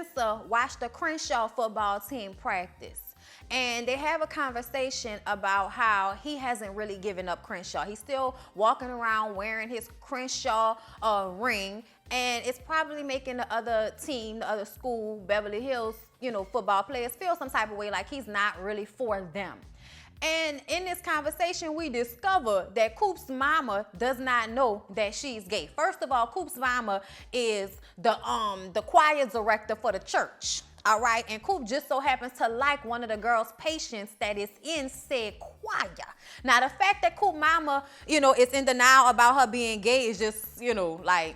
Spencer watched the Crenshaw football team practice. And they have a conversation about how he hasn't really given up Crenshaw. He's still walking around wearing his Crenshaw ring, and it's probably making the other team, the other school, Beverly Hills, football players feel some type of way, like he's not really for them. And in this conversation, we discover that Coop's mama does not know that she's gay. First of all, Coop's mama is the choir director for the church. All right, and Coop just so happens to like one of the girls' patients that is in said choir. Now, the fact that Coop mama, is in denial about her being gay is just, like,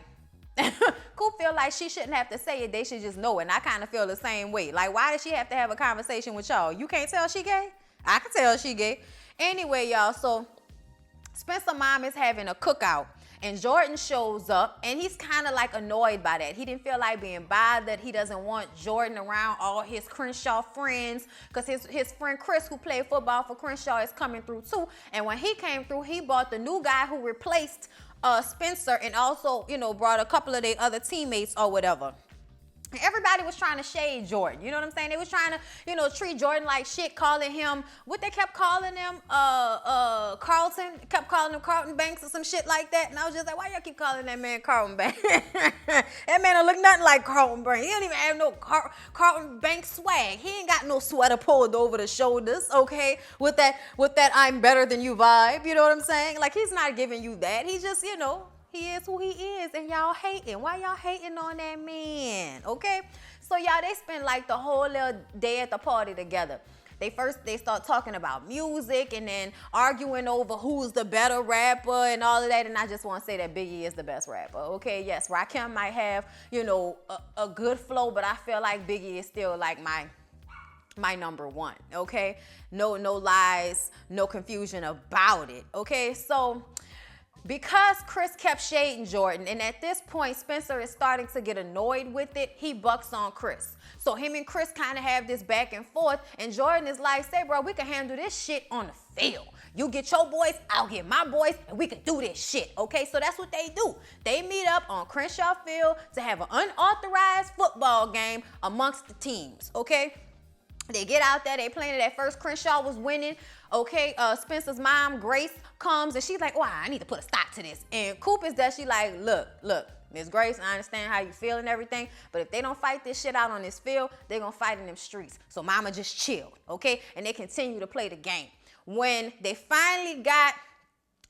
Coop feel like she shouldn't have to say it. They should just know it. And I kind of feel the same way. Like, why does she have to have a conversation with y'all? You can't tell she gay? I can tell she gay. Anyway, y'all, so Spencer mom is having a cookout. And Jordan shows up, and he's kind of like annoyed by that. He didn't feel like being bothered. He doesn't want Jordan around all his Crenshaw friends, because his friend Chris, who played football for Crenshaw, is coming through too. And when he came through, he brought the new guy who replaced Spencer, and also, brought a couple of their other teammates or whatever. Everybody was trying to shade Jordan. You know what I'm saying? They was trying to, treat Jordan like shit, calling him, what they kept calling him, Carlton, kept calling him Carlton Banks or some shit like that. And I was just like, why y'all keep calling that man Carlton Banks? That man don't look nothing like Carlton Banks. He don't even have no Carlton Banks swag. He ain't got no sweater pulled over the shoulders, okay? With that I'm better than you vibe, you know what I'm saying? Like, he's not giving you that. He just, he is who he is, and y'all hating. Why y'all hating on that man, okay? So, y'all, they spend like the whole little day at the party together. They start talking about music and then arguing over who's the better rapper and all of that. And I just want to say that Biggie is the best rapper, okay? Yes, Rakim might have, a good flow, but I feel like Biggie is still like my number one, okay? No lies, no confusion about it, okay? So, because Chris kept shading Jordan, and at this point, Spencer is starting to get annoyed with it, he bucks on Chris. So him and Chris kind of have this back and forth, and Jordan is like, say, bro, we can handle this shit on the field. You get your boys, I'll get my boys, and we can do this shit, okay? So that's what they do. They meet up on Crenshaw Field to have an unauthorized football game amongst the teams, okay? They get out there, they playing it at first. Crenshaw was winning. Okay, Spencer's mom, Grace, comes and she's like, oh, I need to put a stop to this. And Coop is there, she like, look, Miss Grace, I understand how you feel and everything, but if they don't fight this shit out on this field, they're gonna fight in them streets. So mama just chilled, okay? And they continue to play the game. When they finally got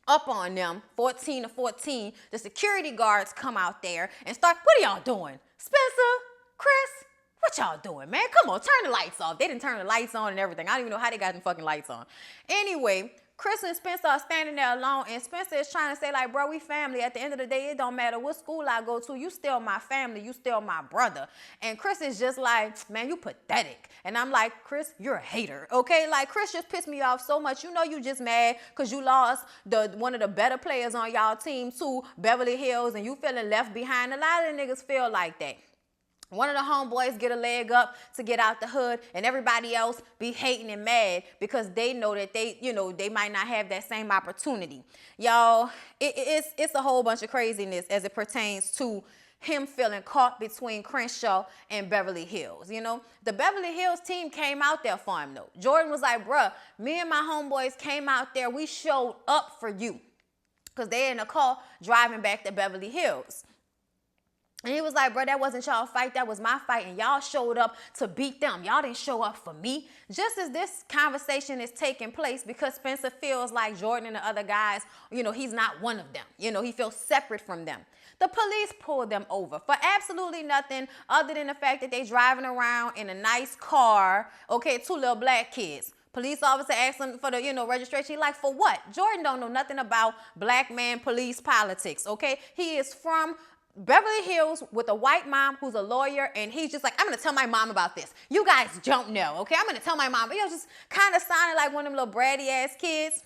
up on them, 14-14, the security guards come out there and start, what are y'all doing? Spencer, Chris, what y'all doing, man? Come on, turn the lights off. They didn't turn the lights on and everything. I don't even know how they got them fucking lights on. Anyway, Chris and Spencer are standing there alone, and Spencer is trying to say, like, bro, we family. At the end of the day, it don't matter what school I go to. You still my family. You still my brother. And Chris is just like, man, you pathetic. And I'm like, Chris, you're a hater, okay? Like, Chris just pissed me off so much. You just mad because you lost one of the better players on y'all team to Beverly Hills, and you feeling left behind. A lot of the niggas feel like that. One of the homeboys get a leg up to get out the hood, and everybody else be hating and mad because they know that they might not have that same opportunity. Y'all, it's a whole bunch of craziness as it pertains to him feeling caught between Crenshaw and Beverly Hills. The Beverly Hills team came out there for him, though. Jordan was like, bruh, me and my homeboys came out there. We showed up for you, because they're in a car driving back to Beverly Hills. And he was like, bro, that wasn't y'all fight. That was my fight. And y'all showed up to beat them. Y'all didn't show up for me. Just as this conversation is taking place, because Spencer feels like Jordan and the other guys, he's not one of them. He feels separate from them. The police pulled them over for absolutely nothing other than the fact that they driving around in a nice car. Okay, two little black kids. Police officer asked him for the, registration. He like, for what? Jordan don't know nothing about black man police politics, okay? He is from Beverly Hills with a white mom who's a lawyer, and he's just like, I'm going to tell my mom about this. You guys don't know, okay? I'm going to tell my mom. Just kind of sounded like one of them little bratty-ass kids.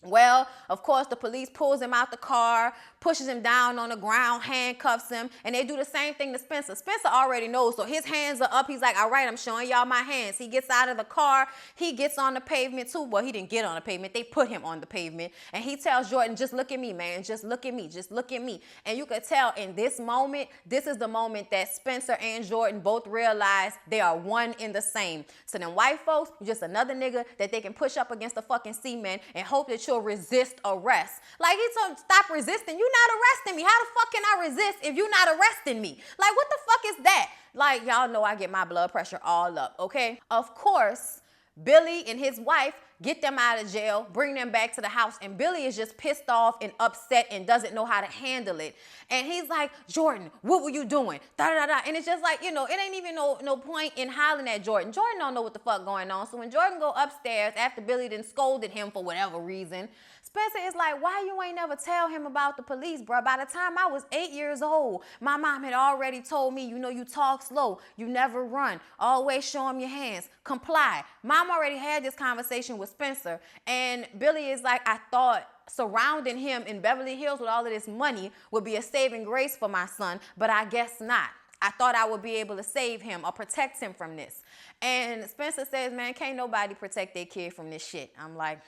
Well, of course, the police pulls him out the car, pushes him down on the ground, handcuffs him, and they do the same thing to Spencer. Spencer already knows, so his hands are up. He's like, all right, I'm showing y'all my hands. He gets out of the car. He gets on the pavement, too. Well, he didn't get on the pavement. They put him on the pavement, and he tells Jordan, just look at me, man. Just look at me. Just look at me. And you could tell in this moment, this is the moment that Spencer and Jordan both realize they are one in the same. So them white folks, you're just another nigga that they can push up against the fucking cement and hope that you'll resist arrest. Like, he told him, stop resisting. You're not arresting me. How the fuck can I resist if you're not arresting me? Like, what the fuck is that? Like, y'all know I get my blood pressure all up, okay? Of course, Billy and his wife get them out of jail, bring them back to the house, and Billy is just pissed off and upset and doesn't know how to handle it. And he's like, Jordan, what were you doing? Da-da-da-da. And it's just like, you know, it ain't even no point in hollering at Jordan. Jordan don't know what the fuck going on. So when Jordan go upstairs after Billy done scolded him for whatever reason, Spencer is like, why you ain't never tell him about the police, bro? By the time I was 8 years old, my mom had already told me, you know, you talk slow, you never run, always show him your hands, comply. Mom already had this conversation with Spencer, and Billy is like, I thought surrounding him in Beverly Hills with all of this money would be a saving grace for my son, but I guess not. I thought I would be able to save him or protect him from this. And Spencer says, man, can't nobody protect their kid from this shit. I'm like,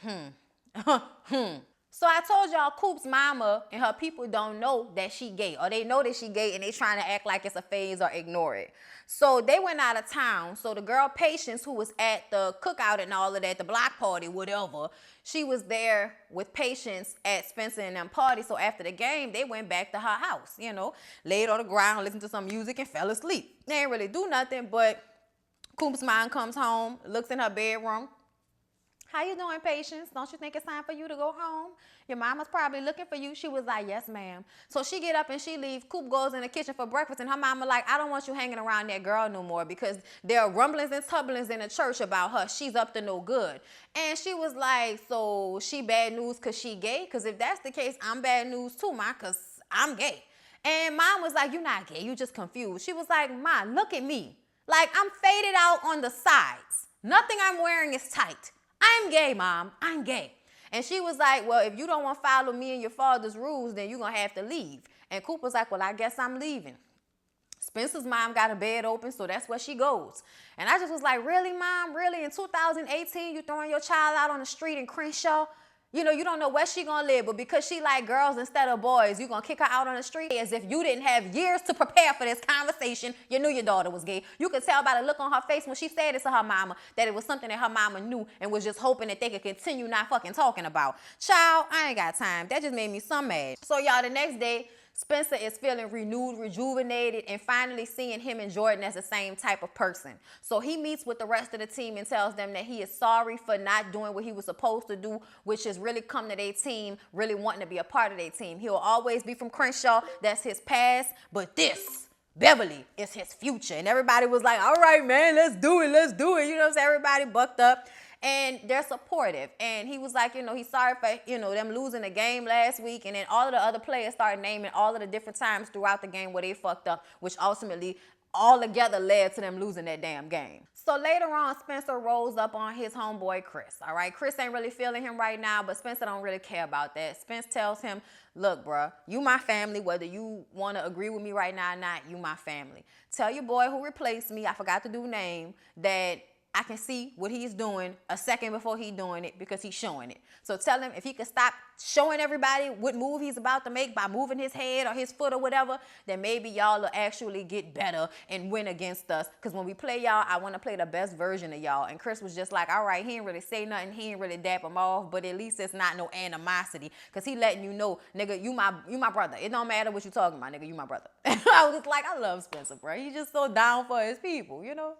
So I told y'all Coop's mama and her people don't know that she gay, or they know that she gay and they trying to act like it's a phase or ignore it. So they went out of town. So the girl Patience, who was at the cookout and all of that, the block party, whatever, she was there with Patience at Spencer and them party. So after the game, they went back to her house, you know, laid on the ground, listened to some music and fell asleep. They didn't really do nothing, but Coop's mom comes home, looks in her bedroom. How you doing, Patience? Don't you think it's time for you to go home? Your mama's probably looking for you. She was like, yes, ma'am. So she get up and she leaves. Coop goes in the kitchen for breakfast, and her mama like, I don't want you hanging around that girl no more because there are rumblings and tumblings in the church about her. She's up to no good. And she was like, so she bad news because she gay? Because if that's the case, I'm bad news too, ma, because I'm gay. And mom was like, you're not gay. You just confused. She was like, ma, look at me. Like, I'm faded out on the sides. Nothing I'm wearing is tight. I'm gay, Mom. I'm gay. And she was like, well, if you don't want to follow me and your father's rules, then you're going to have to leave. And Coop was like, well, I guess I'm leaving. Spencer's mom got a bed open, so that's where she goes. And I just was like, really, Mom? Really? In 2018, you throwing your child out on the street in Crenshaw? You know, you don't know where she gonna live, but because she like girls instead of boys, you gonna kick her out on the street as if you didn't have years to prepare for this conversation. You knew your daughter was gay. You could tell by the look on her face when she said it to her mama that it was something that her mama knew and was just hoping that they could continue not fucking talking about. Child, I ain't got time. That just made me so mad. So y'all, the next day, Spencer is feeling renewed, rejuvenated, and finally seeing him and Jordan as the same type of person. So he meets with the rest of the team and tells them that he is sorry for not doing what he was supposed to do, which is really come to their team, really wanting to be a part of their team. He'll always be from Crenshaw. That's his past. But this, Beverly, is his future. And everybody was like, all right, man, let's do it. Let's do it. You know what I'm saying? Everybody bucked up. And they're supportive. And he was like, you know, he's sorry for, you know, them losing the game last week. And then all of the other players started naming all of the different times throughout the game where they fucked up, which ultimately all together led to them losing that damn game. So later on, Spencer rolls up on his homeboy, Chris. All right, Chris ain't really feeling him right now, but Spencer don't really care about that. Spence tells him, look, bruh, you my family, whether you want to agree with me right now or not, you my family. Tell your boy who replaced me, I forgot to do name, that I can see what he's doing a second before he's doing it because he's showing it. So tell him if he can stop showing everybody what move he's about to make by moving his head or his foot or whatever, then maybe y'all will actually get better and win against us. Because when we play y'all, I want to play the best version of y'all. And Chris was just like, all right, he ain't really say nothing. He ain't really dap him off, but at least it's not no animosity. Because he letting you know, nigga, you my brother. It don't matter what you talking about, nigga, you my brother. I was just like, I love Spencer, bro. He's just so down for his people, you know?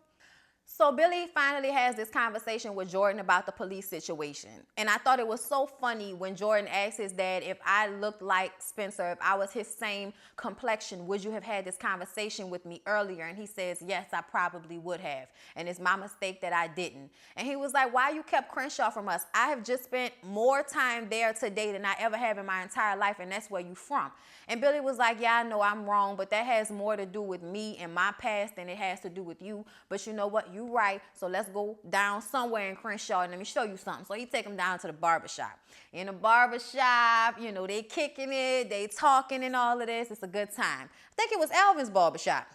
So Billy finally has this conversation with Jordan about the police situation. And I thought it was so funny when Jordan asked his dad, if I looked like Spencer, if I was his same complexion, would you have had this conversation with me earlier? And he says, yes, I probably would have. And it's my mistake that I didn't. And he was like, why you kept Crenshaw from us? I have just spent more time there today than I ever have in my entire life, and that's where you from. And Billy was like, yeah, I know I'm wrong, but that has more to do with me and my past than it has to do with you. But you know what? you right. So let's go down somewhere in Crenshaw and let me show you something. So he take him down to the barbershop. In the barbershop, you know, they kicking it, they talking and all of this. It's a good time. I think it was Alvin's barbershop.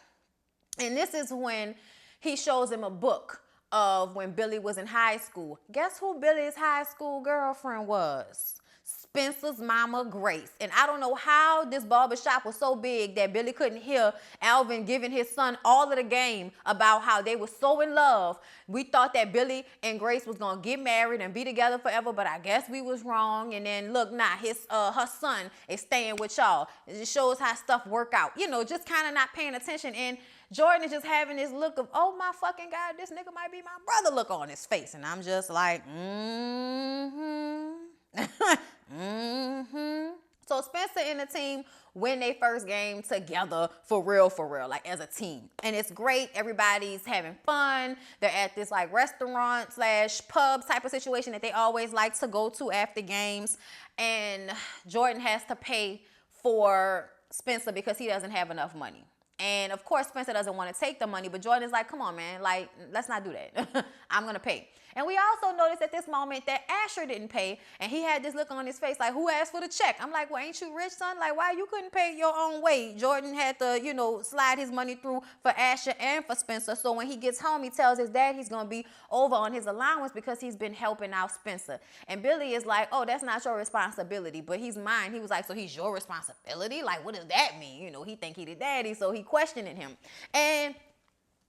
And this is when he shows him a book of when Billy was in high school. Guess who Billy's high school girlfriend was? Spencer's mama, Grace. And I don't know how this barbershop was so big that Billy couldn't hear Alvin giving his son all of the game about how they were so in love. We thought that Billy and Grace was going to get married and be together forever, but I guess we was wrong. And then look, now her son is staying with y'all. It just shows how stuff work out. You know, just kind of not paying attention. And Jordan is just having this look of, oh my fucking God, this nigga might be my brother look on his face. And I'm just like, So Spencer and the team win their first game together for real, like as a team. And it's great. Everybody's having fun. They're at this like restaurant / pub type of situation that they always like to go to after games. And Jordan has to pay for Spencer because he doesn't have enough money. And of course, Spencer doesn't want to take the money, but Jordan's like, come on, man, like, let's not do that. I'm going to pay. And we also noticed at this moment that Asher didn't pay, and he had this look on his face like, who asked for the check? I'm like, well, ain't you rich, son? Like, why you couldn't pay your own way? Jordan had to, you know, slide his money through for Asher and for Spencer. So when he gets home, he tells his dad he's going to be over on his allowance because he's been helping out Spencer. And Billy is like, oh, that's not your responsibility, but he's mine. He was like, so he's your responsibility? Like, what does that mean? You know, he think he the daddy, so he questioning him. And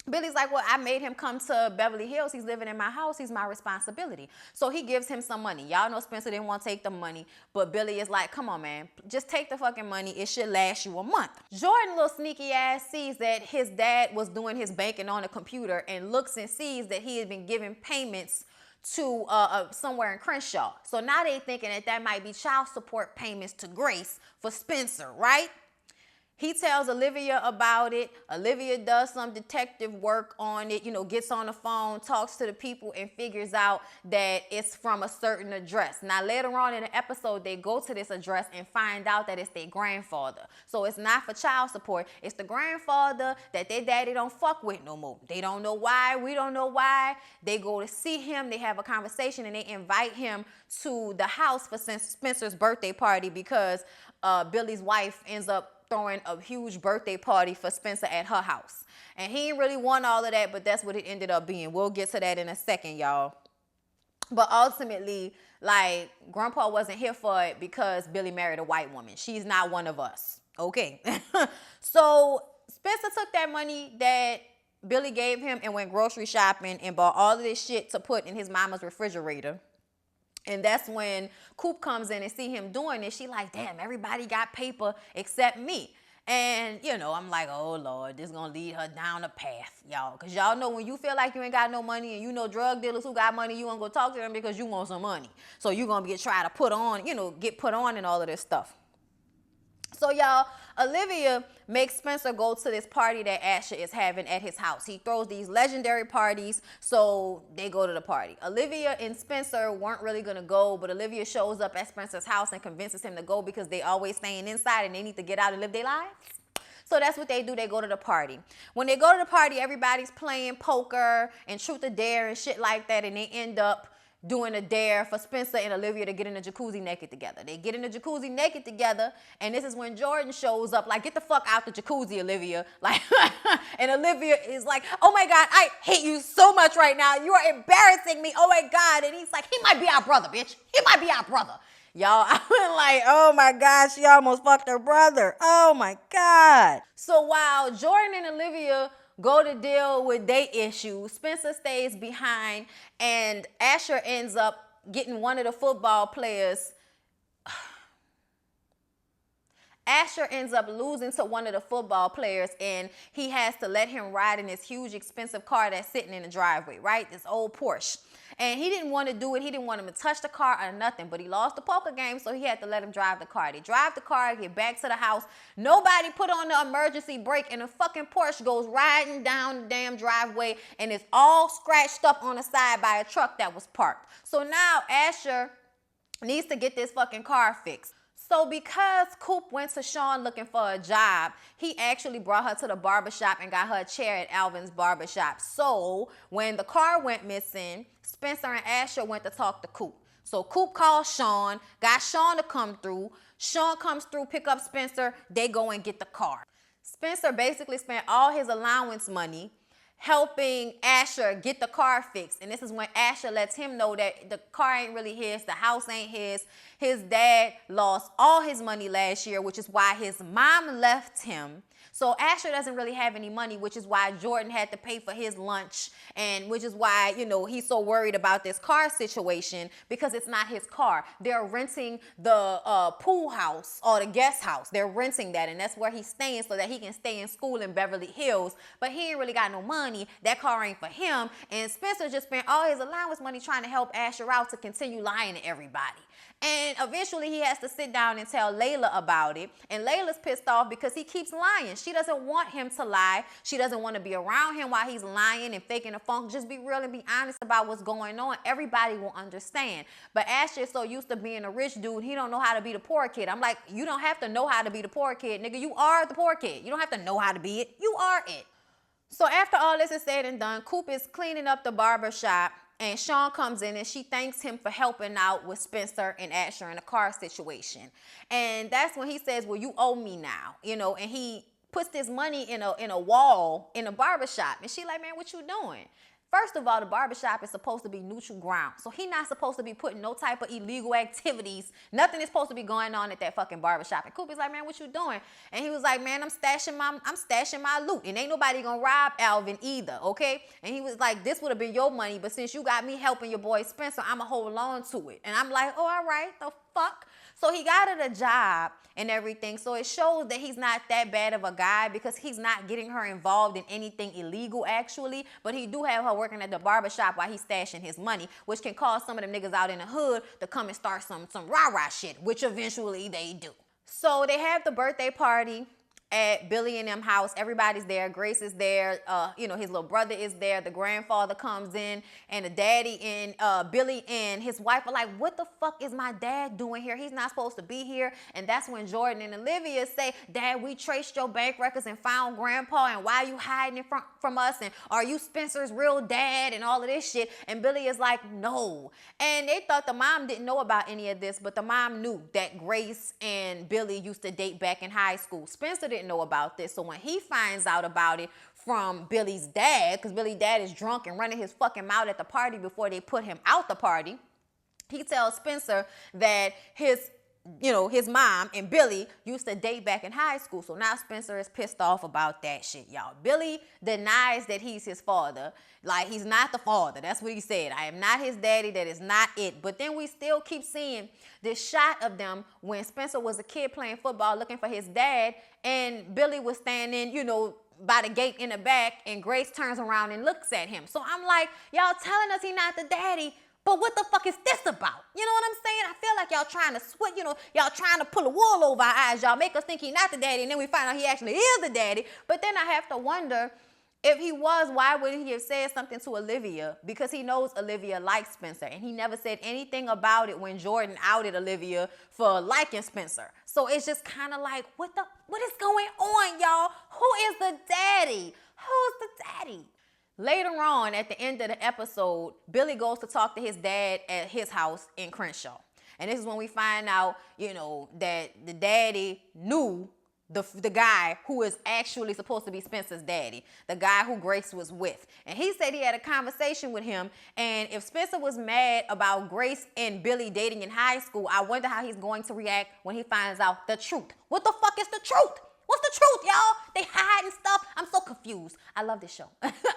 Billy's like, well, I made him come to Beverly Hills. He's living in my house. He's my responsibility. So he gives him some money. Y'all know Spencer didn't want to take the money, but Billy is like, come on, man, just take the fucking money. It should last you a month. Jordan, little sneaky ass, sees that his dad was doing his banking on a computer and looks and sees that he had been giving payments to somewhere in Crenshaw. So now they thinking that might be child support payments to Grace for Spencer, right? He tells Olivia about it. Olivia does some detective work on it, you know, gets on the phone, talks to the people, and figures out that it's from a certain address. Now, later on in the episode, they go to this address and find out that it's their grandfather. So it's not for child support. It's the grandfather that their daddy don't fuck with no more. They don't know why. We don't know why. They go to see him. They have a conversation, and they invite him to the house for Spencer's birthday party because Billy's wife ends up throwing a huge birthday party for Spencer at her house. And he didn't really want all of that, but that's what it ended up being. We'll get to that in a second, y'all. But ultimately, like, Grandpa wasn't here for it because Billy married a white woman. She's not one of us. Okay. So Spencer took that money that Billy gave him and went grocery shopping and bought all of this shit to put in his mama's refrigerator. And that's when Coop comes in and see him doing it. She like, damn, everybody got paper except me. And, you know, I'm like, oh, Lord, this is going to lead her down a path, y'all. Because y'all know when you feel like you ain't got no money and you know drug dealers who got money, you want to go talk to them because you want some money. So you're going to try to put on, you know, get put on and all of this stuff. So, y'all, Olivia makes Spencer go to this party that Asher is having at his house. He throws these legendary parties, so they go to the party. Olivia and Spencer weren't really going to go, but Olivia shows up at Spencer's house and convinces him to go because they always staying inside and they need to get out and live their lives. So that's what they do. They go to the party. When they go to the party, everybody's playing poker and truth or dare and shit like that, and they end up doing a dare for Spencer and Olivia to get in the jacuzzi naked together. They get in the jacuzzi naked together, and this is when Jordan shows up, like, get the fuck out the jacuzzi, Olivia. Like, and Olivia is like, oh my God, I hate you so much right now. You are embarrassing me. Oh my God. And he's like, he might be our brother, bitch. He might be our brother. Y'all, I went like, oh my God, she almost fucked her brother. Oh my God. So while Jordan and Olivia go to deal with their issues, Spencer stays behind, and Asher ends up getting one of the football players. Asher ends up losing to one of the football players, and he has to let him ride in this huge, expensive car that's sitting in the driveway, right? This old Porsche. And he didn't want to do it. He didn't want him to touch the car or nothing, but he lost the poker game, so he had to let him drive the car. They drive the car, get back to the house. Nobody put on the emergency brake, and the fucking Porsche goes riding down the damn driveway, and it's all scratched up on the side by a truck that was parked. So now Asher needs to get this fucking car fixed. So because Coop went to Sean looking for a job, he actually brought her to the barbershop and got her a chair at Alvin's barbershop. So when the car went missing, Spencer and Asher went to talk to Coop. So Coop called Sean, got Sean to come through. Sean comes through, pick up Spencer. They go and get the car. Spencer basically spent all his allowance money helping Asher get the car fixed. And this is when Asher lets him know that the car ain't really his, the house ain't his. His dad lost all his money last year, which is why his mom left him. So Asher doesn't really have any money, which is why Jordan had to pay for his lunch, and which is why, you know, he's so worried about this car situation, because it's not his car. They're renting the pool house or the guest house. They're renting that, and that's where he's staying so that he can stay in school in Beverly Hills. But he ain't really got no money. That car ain't for him. And Spencer just spent all his allowance money trying to help Asher out to continue lying to everybody. And eventually he has to sit down and tell Layla about it. And Layla's pissed off because he keeps lying. She doesn't want him to lie. She doesn't want to be around him while he's lying and faking a funk. Just be real and be honest about what's going on. Everybody will understand. But Asher is so used to being a rich dude, he don't know how to be the poor kid. I'm like, you don't have to know how to be the poor kid, nigga. You are the poor kid. You don't have to know how to be it. You are it. So after all this is said and done, Coop is cleaning up the barber shop. And Sean comes in and she thanks him for helping out with Spencer and Asher in the car situation. And that's when he says, well, you owe me now, you know, and he puts this money in a wall in a barbershop. And she like, man, what you doing? First of all, the barbershop is supposed to be neutral ground. So he not supposed to be putting no type of illegal activities. Nothing is supposed to be going on at that fucking barbershop. And Coop is like, man, what you doing? And he was like, man, I'm stashing my loot. And ain't nobody gonna rob Alvin either, okay? And he was like, this would have been your money, but since you got me helping your boy Spencer, I'ma hold on to it. And I'm like, oh, all right, the fuck? So he got her a job and everything. So it shows that he's not that bad of a guy, because he's not getting her involved in anything illegal actually. But he do have her working at the barbershop while he's stashing his money, which can cause some of them niggas out in the hood to come and start some rah-rah shit, which eventually they do. So they have the birthday party at Billy and them house. Everybody's there. Grace is there. You know, his little brother is there. The grandfather comes in, and the daddy and Billy and his wife are like, what the fuck is my dad doing here? He's not supposed to be here. And that's when Jordan and Olivia say, Dad, we traced your bank records and found grandpa, and why are you hiding it from us? And are you Spencer's real dad? And all of this shit. And Billy is like, no. And they thought the mom didn't know about any of this, but the mom knew that Grace and Billy used to date back in high school. Spencer didn't know about this. So when he finds out about it from Billy's dad, because Billy's dad is drunk and running his fucking mouth at the party before they put him out the party, he tells Spencer that his mom and Billy used to date back in high school. So now Spencer is pissed off about that shit, y'all. Billy denies that he's his father. Like, he's not the father. That's what he said. I am not his daddy. That is not it. But then we still keep seeing this shot of them when Spencer was a kid playing football looking for his dad, and Billy was standing, you know, by the gate in the back, and Grace turns around and looks at him. So I'm like, y'all telling us he's not the daddy, but what the fuck is this about? You know what I'm saying? I feel like y'all trying to switch, you know, y'all trying to pull a wool over our eyes. Y'all make us think he's not the daddy, and then we find out he actually is the daddy. But then I have to wonder, if he was, why wouldn't he have said something to Olivia? Because he knows Olivia likes Spencer, and he never said anything about it when Jordan outed Olivia for liking Spencer. So it's just kind of like, what is going on, y'all? Who is the daddy? Who's the daddy? Later on, at the end of the episode, Billy goes to talk to his dad at his house in Crenshaw. And this is when we find out, you know, that the daddy knew the guy who is actually supposed to be Spencer's daddy, the guy who Grace was with. And he said he had a conversation with him, and if Spencer was mad about Grace and Billy dating in high school, I wonder how he's going to react when he finds out the truth. What the fuck is the truth? What's the truth, y'all? They hiding stuff. I'm so confused. I love this show.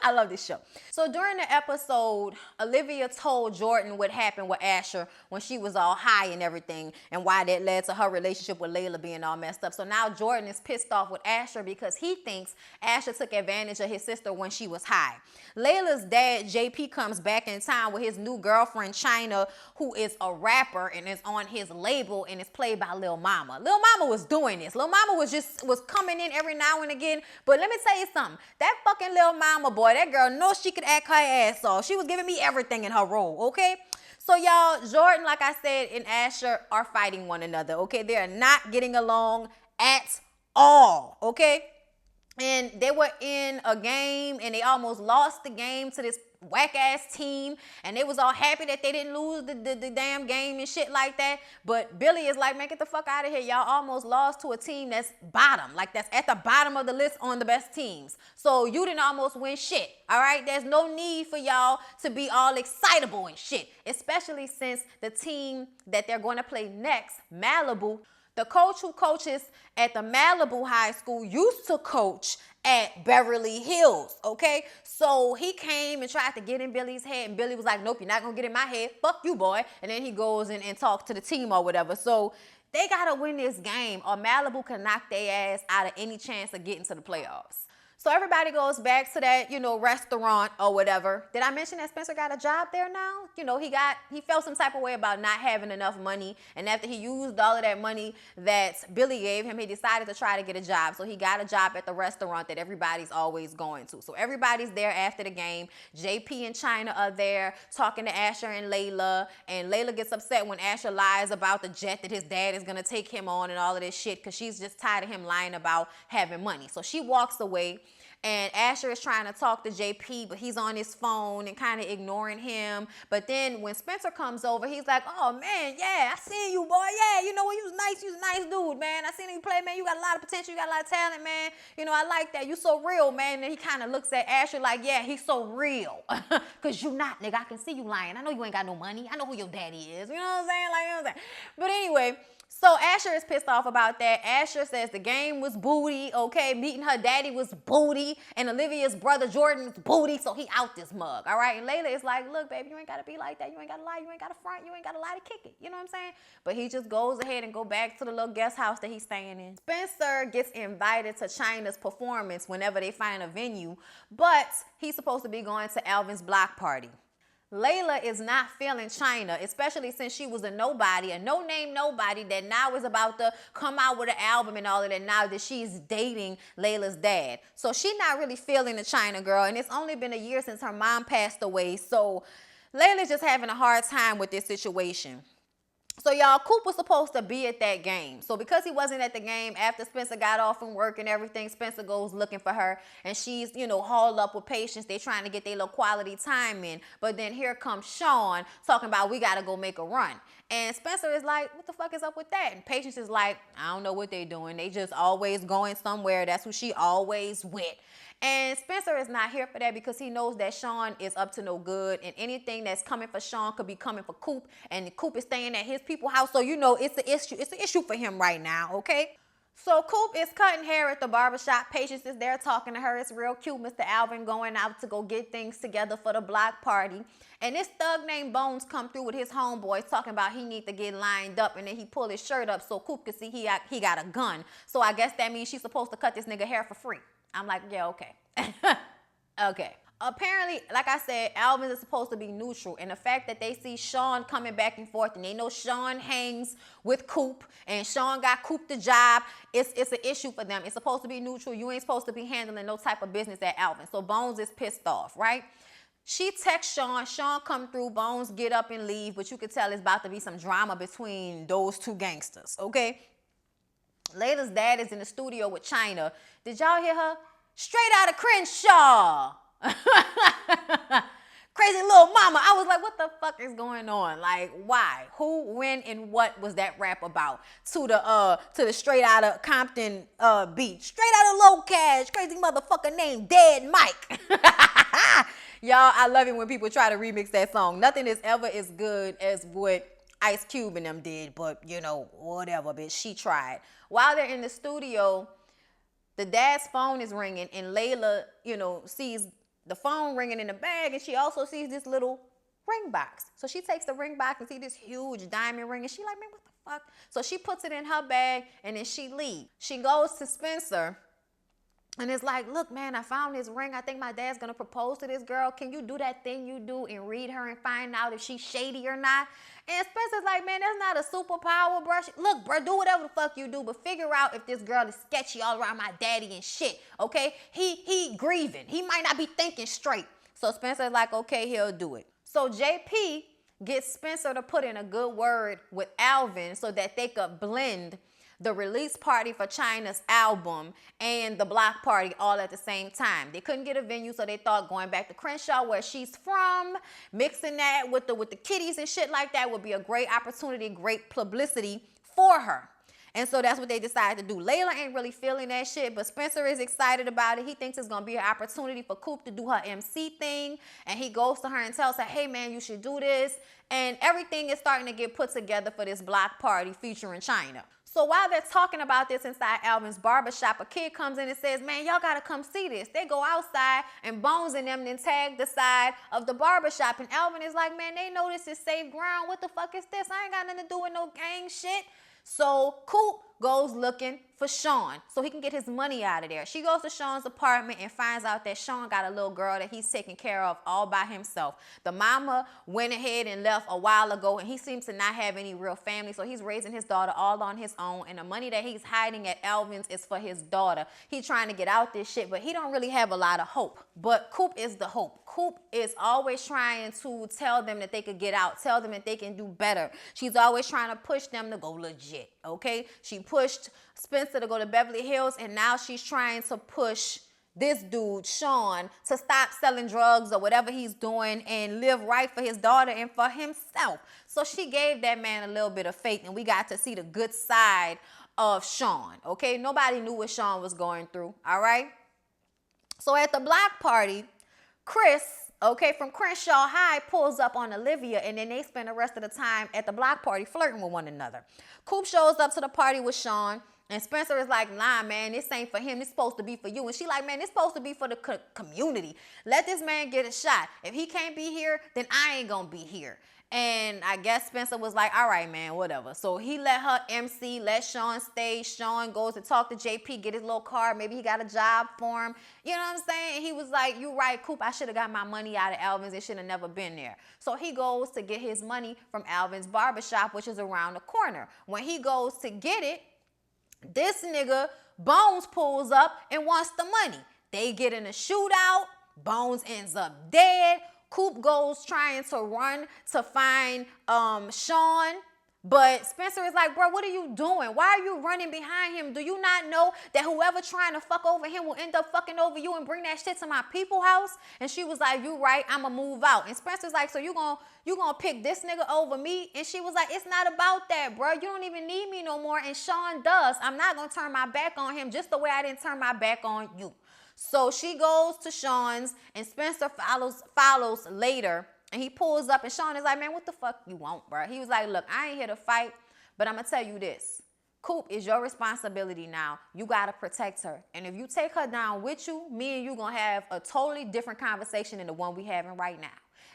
I love this show. So during the episode, Olivia told Jordan what happened with Asher when she was all high and everything, and why that led to her relationship with Layla being all messed up. So now Jordan is pissed off with Asher because he thinks Asher took advantage of his sister when she was high. Layla's dad, JP, comes back in town with his new girlfriend, China, who is a rapper and is on his label and is played by Lil Mama. Lil Mama was doing this. Lil Mama was coming in every now and again. But let me tell you something. That fucking Lil Mama, boy, that girl knows she could act her ass off. She was giving me everything in her role, okay? So y'all, Jordan, like I said, and Asher are fighting one another, okay? They are not getting along at all, okay? And they were in a game and they almost lost the game to this whack ass team, and they was all happy that they didn't lose the damn game and shit like that. But Billy is like, man, get the fuck out of here. Y'all almost lost to a team that's bottom, like that's at the bottom of the list on the best teams. So you didn't almost win shit, all right? There's no need for y'all to be all excitable and shit, especially since the team that they're going to play next, Malibu, the coach who coaches at the Malibu High School used to coach at Beverly Hills, okay? So he came and tried to get in Billy's head, and Billy was like, nope, you're not gonna get in my head. Fuck you, boy. And then he goes and talks to the team or whatever. So they gotta win this game, or Malibu can knock their ass out of any chance of getting to the playoffs. So everybody goes back to that, restaurant or whatever. Did I mention that Spencer got a job there now? He felt some type of way about not having enough money. And after he used all of that money that Billy gave him, he decided to try to get a job. So he got a job at the restaurant that everybody's always going to. So everybody's there after the game. JP and China are there talking to Asher and Layla. And Layla gets upset when Asher lies about the jet that his dad is going to take him on and all of this shit, because she's just tired of him lying about having money. So she walks away. And Asher is trying to talk to JP, but he's on his phone and kind of ignoring him. But then when Spencer comes over, he's like, oh, man, yeah, I seen you, boy. Yeah, you was nice. You was a nice dude, man. I seen you play, man. You got a lot of potential. You got a lot of talent, man. I like that. You so real, man. And then he kind of looks at Asher like, yeah, he's so real. Because you not, nigga. I can see you lying. I know you ain't got no money. I know who your daddy is. You know what I'm saying? Like, you know what I'm saying? But anyway, so Asher is pissed off about that. Asher says the game was booty, okay? Meeting her daddy was booty, and Olivia's brother Jordan was booty, so he out this mug, all right? And Layla is like, look, baby, you ain't got to be like that. You ain't got to lie. You ain't got to front. You ain't got to lie to kick it. You know what I'm saying? But he just goes ahead and go back to the little guest house that he's staying in. Spencer gets invited to China's performance whenever they find a venue, but he's supposed to be going to Alvin's block party. Layla is not feeling China, especially since she was a nobody, a no-name nobody that now is about to come out with an album and all of that now that she's dating Layla's dad. So she's not really feeling the China girl, and it's only been a year since her mom passed away, so Layla's just having a hard time with this situation. So y'all, Coop was supposed to be at that game. So because he wasn't at the game, after Spencer got off from work and everything, Spencer goes looking for her, and she's, hauled up with Patience. They trying to get their little quality time in. But then here comes Sean talking about, we got to go make a run. And Spencer is like, what the fuck is up with that? And Patience is like, I don't know what they doing. They just always going somewhere. That's who she always with. And Spencer is not here for that because he knows that Sean is up to no good, and anything that's coming for Sean could be coming for Coop, and Coop is staying at his people's house, so it's an issue. It's an issue for him right now, okay? So Coop is cutting hair at the barbershop. Patience is there talking to her. It's real cute. Mr. Alvin going out to go get things together for the block party. And this thug named Bones come through with his homeboys talking about he need to get lined up, and then he pull his shirt up so Coop could see he got a gun. So I guess that means she's supposed to cut this nigga hair for free. I'm like, yeah, okay. Okay. Apparently, like I said, Alvin is supposed to be neutral. And the fact that they see Sean coming back and forth, and they know Sean hangs with Coop, and Sean got Coop the job, it's an issue for them. It's supposed to be neutral. You ain't supposed to be handling no type of business at Alvin. So Bones is pissed off, right? She texts Sean. Sean come through. Bones get up and leave. But you could tell it's about to be some drama between those two gangsters, okay? Layla's dad is in the studio with China. Did y'all hear her? Straight out of Crenshaw. Crazy little mama. I was like, what the fuck is going on? Like, why? Who, when, and what was that rap about? To the straight out of Compton beach. Straight out of Low Cash. Crazy motherfucker named Dead Mike. Y'all, I love it when people try to remix that song. Nothing is ever as good as what Ice Cube and them did, but whatever, bitch, she tried. While they're in the studio, the dad's phone is ringing, and Layla, sees the phone ringing in the bag, and she also sees this little ring box. So she takes the ring box and see this huge diamond ring, and she like, man, what the fuck? So she puts it in her bag, and then she leaves. She goes to Spencer, and it's like, look, man, I found this ring. I think my dad's going to propose to this girl. Can you do that thing you do and read her and find out if she's shady or not? And Spencer's like, man, that's not a superpower, bro. Look, bro, do whatever the fuck you do, but figure out if this girl is sketchy all around my daddy and shit, okay? He grieving. He might not be thinking straight. So Spencer's like, okay, he'll do it. So JP get Spencer to put in a good word with Alvin so that they could blend the release party for China's album and the block party all at the same time. They couldn't get a venue, so they thought going back to Crenshaw, where she's from, mixing that with the kiddies and shit like that would be a great opportunity, great publicity for her. And so that's what they decided to do. Layla ain't really feeling that shit, but Spencer is excited about it. He thinks it's going to be an opportunity for Coop to do her MC thing. And he goes to her and tells her, hey, man, you should do this. And everything is starting to get put together for this block party featuring China. So while they're talking about this inside Alvin's barbershop, a kid comes in and says, man, y'all got to come see this. They go outside and Bones and them then tag the side of the barbershop. And Alvin is like, man, they know this is safe ground. What the fuck is this? I ain't got nothing to do with no gang shit. So Coop goes looking for Sean so he can get his money out of there. She goes to Sean's apartment and finds out that Sean got a little girl that he's taking care of all by himself. The mama went ahead and left a while ago, and he seems to not have any real family, so he's raising his daughter all on his own, and the money that he's hiding at Alvin's is for his daughter. He's trying to get out this shit, but he don't really have a lot of hope. But Coop is the hope. Coop is always trying to tell them that they could get out, tell them that they can do better. She's always trying to push them to go legit, okay? She pushed Spencer to go to Beverly Hills, and now she's trying to push this dude, Sean, to stop selling drugs or whatever he's doing and live right for his daughter and for himself. So she gave that man a little bit of faith, and we got to see the good side of Sean, okay? Nobody knew what Sean was going through, all right? So at the block party, Chris, okay, from Crenshaw High pulls up on Olivia, and then they spend the rest of the time at the block party flirting with one another. Coop shows up to the party with Sean, and Spencer is like, nah, man, this ain't for him. This supposed to be for you. And she like, man, this supposed to be for the community. Let this man get a shot. If he can't be here, then I ain't gonna be here. And I guess Spencer was like, all right, man, whatever. So he let her MC, let Sean stay. Sean goes to talk to JP, get his little card. Maybe he got a job for him. You know what I'm saying? He was like, you right, Coop, I should have got my money out of Alvin's. It should have never been there. So he goes to get his money from Alvin's barbershop, which is around the corner. When he goes to get it, this nigga, Bones, pulls up and wants the money. They get in a shootout. Bones ends up dead. Coop goes trying to run to find Sean, but Spencer is like, bro, what are you doing? Why are you running behind him? Do you not know that whoever trying to fuck over him will end up fucking over you and bring that shit to my people house? And she was like, you right, I'ma move out. And Spencer's like, so you gonna pick this nigga over me? And she was like, it's not about that, bro. You don't even need me no more. And Sean does. I'm not gonna turn my back on him just the way I didn't turn my back on you. So she goes to Sean's, and Spencer follows later, and he pulls up, and Sean is like, man, what the fuck you want, bro? He was like, look, I ain't here to fight, but I'm going to tell you this. Coop is your responsibility now. You got to protect her. And if you take her down with you, me and you going to have a totally different conversation than the one we having right now.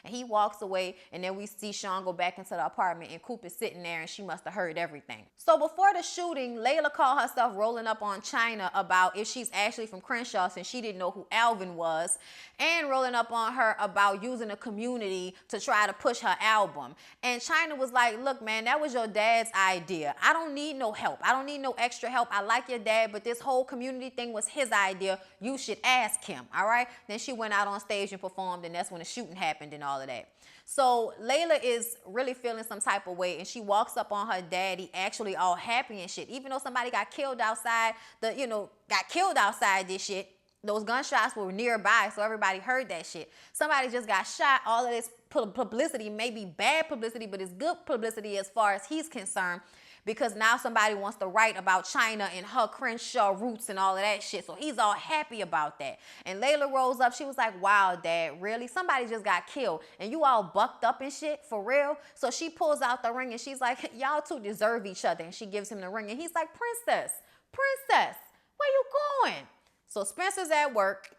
And he walks away, and then we see Sean go back into the apartment, and Coop is sitting there, and she must have heard everything. So before the shooting, Layla called herself rolling up on China about if she's actually from Crenshaw, since she didn't know who Alvin was, and rolling up on her about using the community to try to push her album. And China was like, look, man, that was your dad's idea. I don't need no help. I don't need no extra help. I like your dad, but this whole community thing was his idea. You should ask him, all right? Then she went out on stage and performed, and that's when the shooting happened and all of that. So Layla is really feeling some type of way, and she walks up on her daddy, actually all happy and shit. Even though somebody got killed outside, this shit, those gunshots were nearby, so everybody heard that shit. Somebody just got shot. All of this publicity may be bad publicity, but it's good publicity as far as he's concerned, because now somebody wants to write about China and her Crenshaw roots and all of that shit. So he's all happy about that. And Layla rolls up. She was like, wow, Dad, really? Somebody just got killed and you all bucked up and shit, for real? So she pulls out the ring and she's like, y'all two deserve each other. And she gives him the ring. And he's like, Princess, where you going? So Spencer's at work.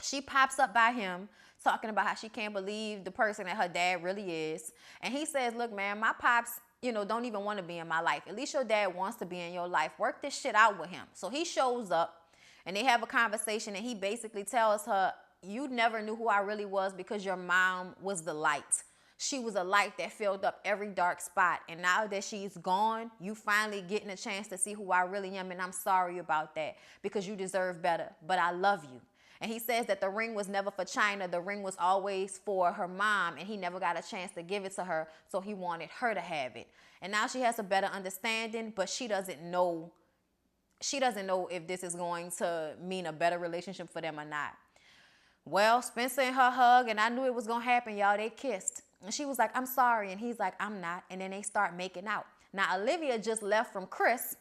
She pops up by him, talking about how she can't believe the person that her dad really is. And he says, look, man, my pops, don't even want to be in my life. At least your dad wants to be in your life. Work this shit out with him. So he shows up and they have a conversation, and he basically tells her, you never knew who I really was because your mom was the light. She was a light that filled up every dark spot. And now that she's gone, you finally getting a chance to see who I really am. And I'm sorry about that because you deserve better. But I love you. And he says that the ring was never for China. The ring was always for her mom, and he never got a chance to give it to her, so he wanted her to have it. And now she has a better understanding, but she doesn't know if this is going to mean a better relationship for them or not. Well, Spencer and her hug, and I knew it was going to happen, y'all. They kissed. And she was like, I'm sorry. And he's like, I'm not. And then they start making out. Now, Olivia just left from Chris.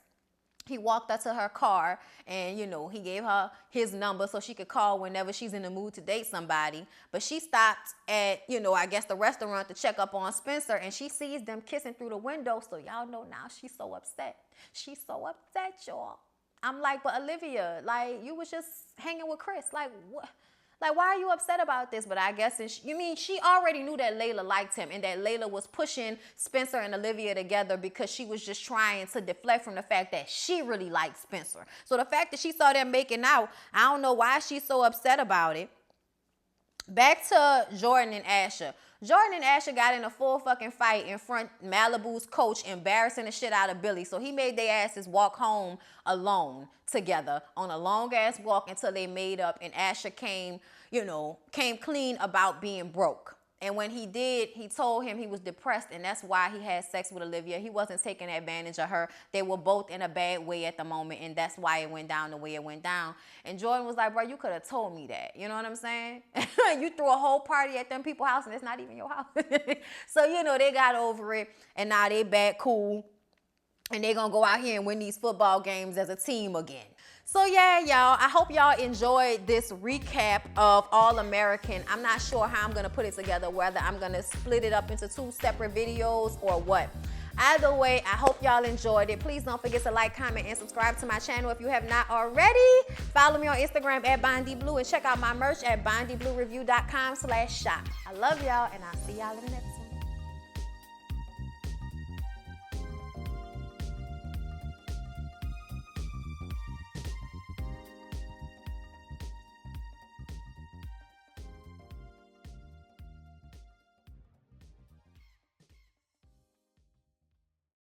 He walked her to her car, and, you know, he gave her his number so she could call whenever she's in the mood to date somebody. But she stopped at, you know, I guess the restaurant to check up on Spencer, and she sees them kissing through the window. So y'all know now she's so upset. She's so upset, y'all. I'm like, but Olivia, like, you was just hanging with Chris. Like, what? Like, why are you upset about this? But I guess she already knew that Layla liked him, and that Layla was pushing Spencer and Olivia together because she was just trying to deflect from the fact that she really liked Spencer. So the fact that she saw them making out, I don't know why she's so upset about it. Back to Jordan and Asher. Jordan and Asher got in a full fucking fight in front of Malibu's coach, embarrassing the shit out of Billy. So he made their asses walk home alone together on a long ass walk until they made up, and Asher came clean about being broke. And when he did, he told him he was depressed, and that's why he had sex with Olivia. He wasn't taking advantage of her. They were both in a bad way at the moment, and that's why it went down the way it went down. And Jordan was like, bro, you could have told me that. You know what I'm saying? You threw a whole party at them people's house, and it's not even your house. So, you know, they got over it, and now they back cool. And they're going to go out here and win these football games as a team again. So yeah, y'all, I hope y'all enjoyed this recap of All American. I'm not sure how I'm going to put it together, whether I'm going to split it up into 2 separate videos or what. Either way, I hope y'all enjoyed it. Please don't forget to like, comment, and subscribe to my channel if you have not already. Follow me on Instagram at BondyBlue, and check out my merch at BondyBlueReview.com/shop. I love y'all, and I'll see y'all in the next one.